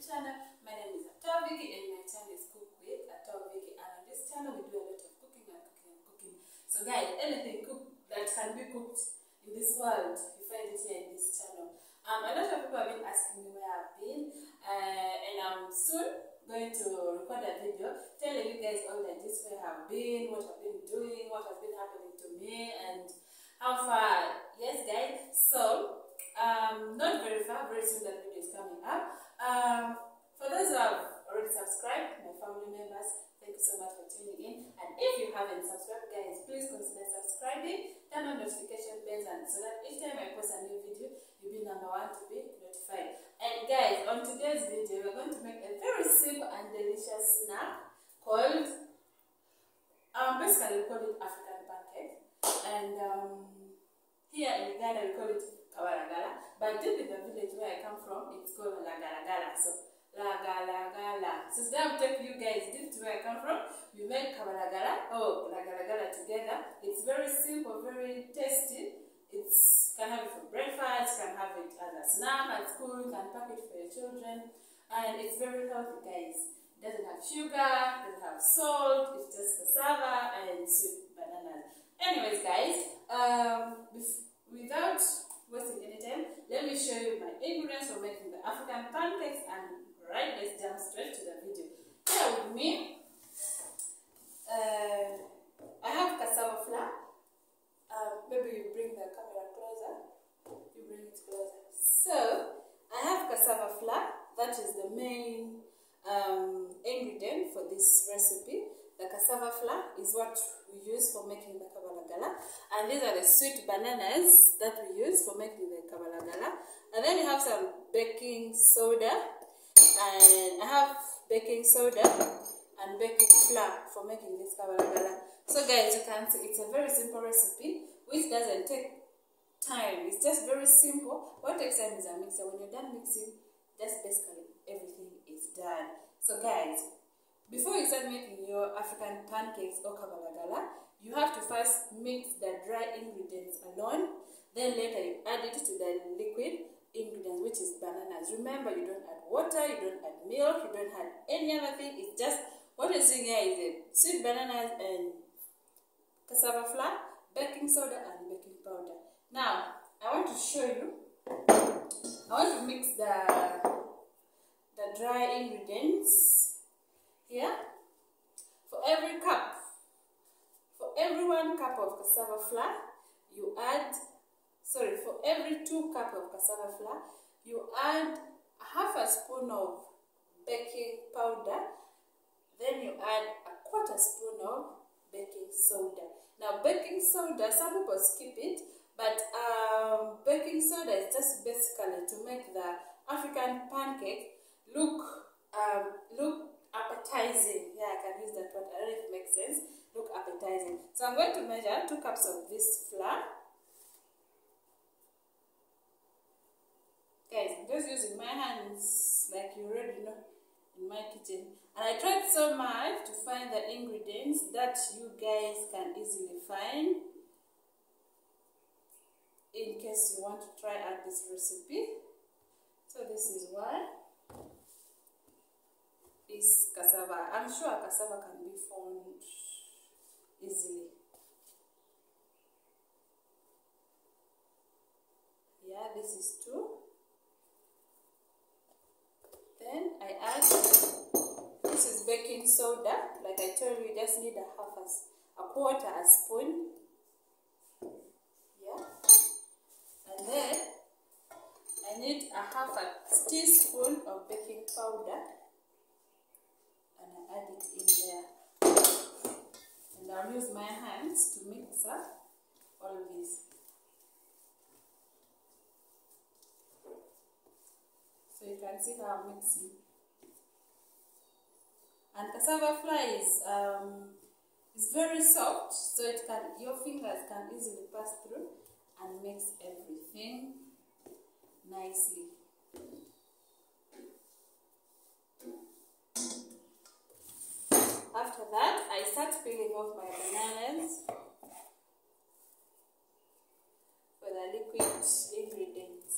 channel. My name is Vicky and my channel is Cook with Vicky, and on this channel we do a lot of cooking and cooking and cooking. So guys, anything that can be cooked in this world, you find it here in this channel. A lot of people have been asking me where I've been, and I'm soon going to record a video telling you guys all that this where I've been, what I've been doing, what has been happening to me, and how far. Yes guys, so not very far, very soon that video is coming up. For those who have already subscribed, my family members, thank you so much for tuning in. And if you haven't subscribed guys, please consider subscribing, turn on notification bells, and so that each time I post a new video, you'll be number one to be notified. And guys, on today's video, we're going to make a very simple and delicious snack called, basically we call it African pancake. And here in Uganda we call it Lagalagala, but deep in the village where I come from, it's called Lagalagala. So Lagalagala. So today I'll take you guys deep to where I come from. We make Lagalagala together. It's very simple, very tasty. You can have it for breakfast, you can have it as a snack at school, you can pack it for your children, and it's very healthy guys. It doesn't have sugar, it doesn't have salt, it's just cassava and sweet bananas. Anyways guys, without wasting any time, let me show you my ingredients for making the African pancakes, and let's jump straight to the video. Here with me, I have cassava flour. Maybe you bring the camera closer. You bring it closer. So, I have cassava flour. That is the main ingredient for this recipe. The cassava flour is what we use for making the Lagalagala. And these are the sweet bananas that we use for making the Lagalagala. And then you have some baking soda. And I have baking soda and baking flour for making this Lagalagala. So guys, you can see it's a very simple recipe which doesn't take time. It's just very simple. What takes time is a mixer. When you're done mixing, just basically everything is done. So guys, before you start making your African pancakes or Lagalagala, you have to first mix the dry ingredients alone. Then later you add it to the liquid ingredients, which is bananas. Remember, you don't add water, you don't add milk, you don't add any other thing. It's just what you're seeing here is the sweet bananas and cassava flour, baking soda, and baking powder. Now, I want to show you. I want to mix the dry ingredients here. For every 1 cup of cassava flour, you add, for every 2 cups of cassava flour, you add half a spoon of baking powder, then you add a 1/4 spoon of baking soda. Now baking soda, some people skip it, but baking soda is just basically to make the African pancake look appetizing. Yeah, I can use that word. I don't know if it makes sense. Look appetizing. So I'm going to measure 2 cups of this flour. Guys, I'm just using my hands like you already know in my kitchen. And I tried so much to find the ingredients that you guys can easily find in case you want to try out this recipe. So this is one. Is cassava. I'm sure cassava can be found easily. Yeah, this is 2. Then I add, this is baking soda. Like I told you, you just need a 1/4 spoon. Yeah. And then I need a 1/2 teaspoon of baking powder. And I add it in there. And I'll use my hands to mix up all this. So you can see how I'm mixing. And cassava flour is very soft, so your fingers can easily pass through and mix everything nicely. After that, I start peeling off my bananas for the liquid ingredients.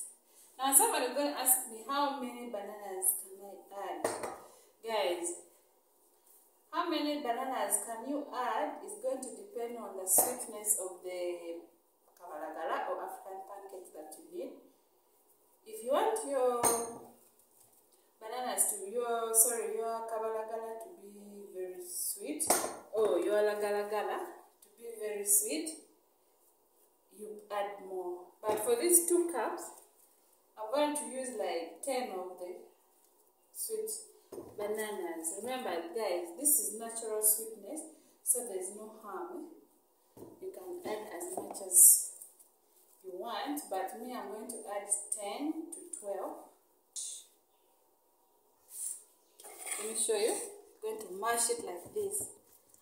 Now somebody is going to ask me how many bananas can I add? Guys, how many bananas can you add is going to depend on the sweetness of the Lagalagala or African pancakes that you need. If you want your bananas to your Lagalagala to be very sweet, or your Lagalagala to be very sweet, you add more. But for these 2 cups, I'm going to use like 10 of the sweet bananas. Remember guys, this is natural sweetness, so there's no harm. You can add as much as you want, but me, I'm going to add 10 to 12. Let me show you. I'm going to mash it like this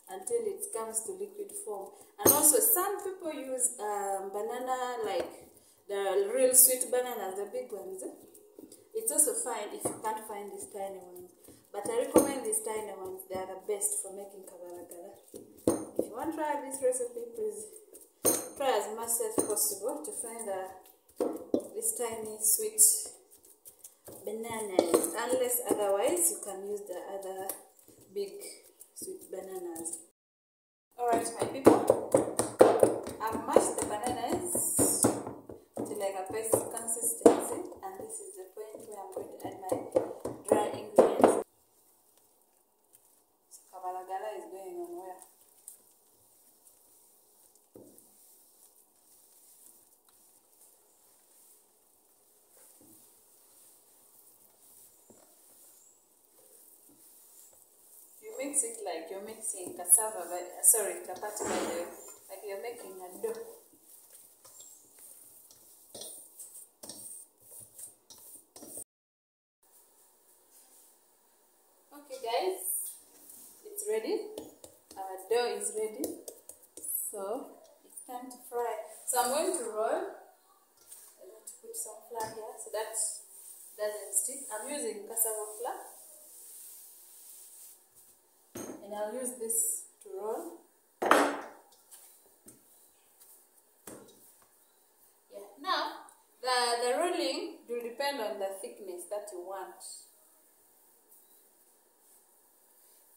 until it comes to liquid form. And also some people use banana, like the real sweet bananas, the big ones. It's also fine if you can't find these tiny ones. But I recommend these tiny ones. They are the best for making Lagalagala. If you want to try this recipe, please try as much as possible to find this tiny sweet bananas. Unless otherwise, you can use the other big sweet bananas. Alright, my people, I've mashed the bananas to like a paste consistency, and this is the point where I'm going to add my dry ingredients. So Lagalagala is going on where? You mix it like you're mixing cassava, chapati by the way, like you're making a dough. Okay guys, it's ready. Our dough is ready. So it's time to fry. So I'm going to roll. I'm going to put some flour here so that doesn't stick. I'm using cassava flour. And I'll use this to roll. Yeah. Now, the rolling will depend on the thickness that you want.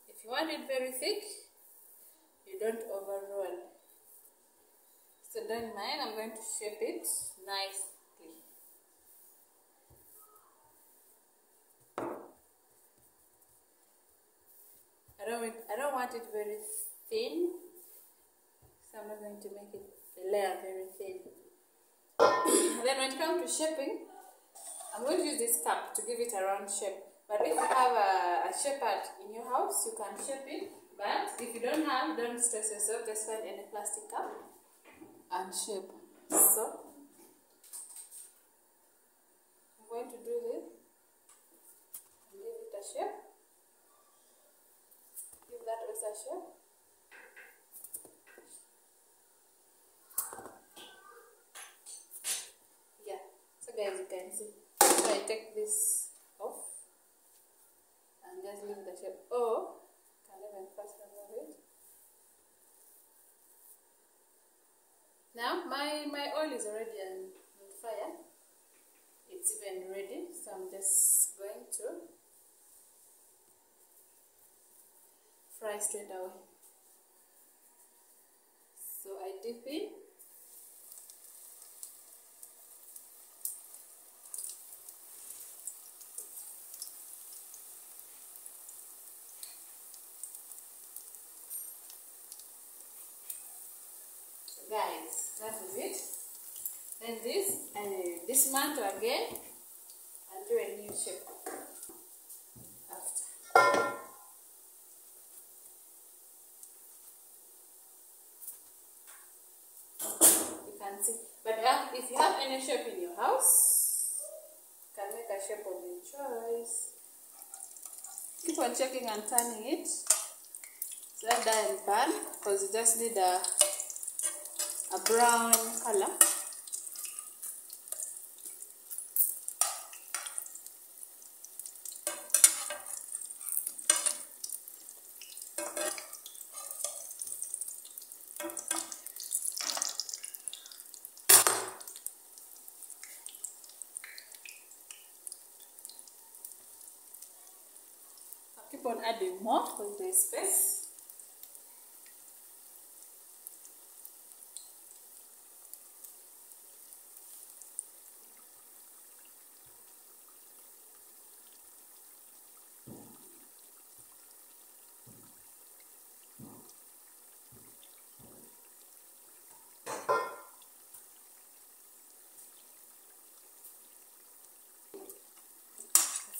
If you want it very thick, you don't over-roll. So don't mind, I'm going to shape it nicely. I don't want it very thin, so I'm not going to make it the layer very thin. Then when it comes to shaping, I'm going to use this cup to give it a round shape. But if you have a shaper in your house, you can shape it. But if you don't have, don't stress yourself, just find any plastic cup and shape. So I'm going to do this and give it a shape. Give that also a shape. Yeah, so guys, you can see. So I take this off and just leave the shape. Or can even first remove it. Now my oil is already on fire. It's even ready, so I'm just going to fry straight away. So I dip in. Guys, that is it. Then this, I dismantle again and do a new shape after. You can see. But if you have any shape in your house, you can make a shape of your choice. Keep on checking and turning it. So that doesn't burn, because you just need a brown color. keep on adding more because there's space.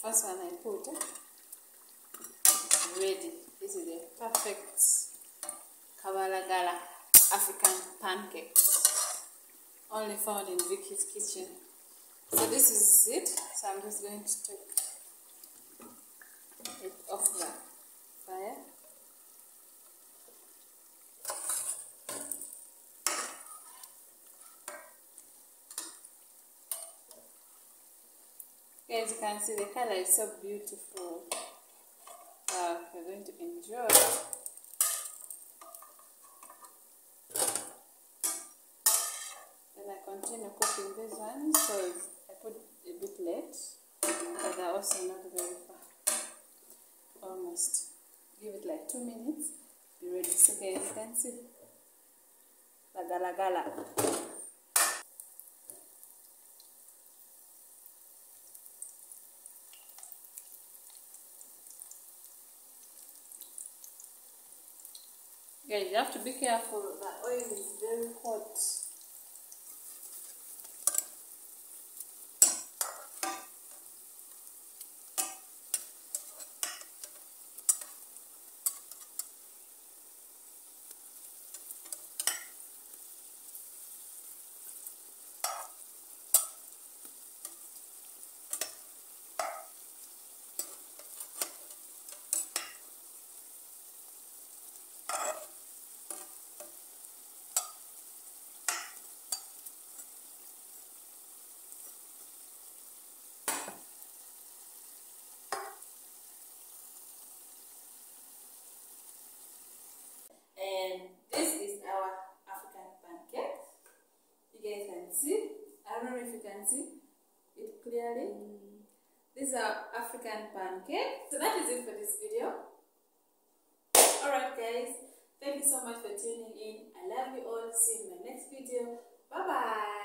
First one I put ready. This is a perfect Lagalagala African pancake, only found in Vicky's kitchen. So this is it. So I'm just going to take it off the fire. As you can see, the color is so beautiful. You're going to enjoy. Then I continue cooking these ones because I put a bit late, but they're also not very far. Almost. Give it like 2 minutes. Be ready. So guys, you can see Lagalagala. Guys, you have to be careful. The oil is very hot. And this is our African pancake. You guys can see. I don't know if you can see it clearly. This is our African pancake. So that is it for this video. Alright guys, thank you so much for tuning in. I love you all. See you in my next video. Bye bye.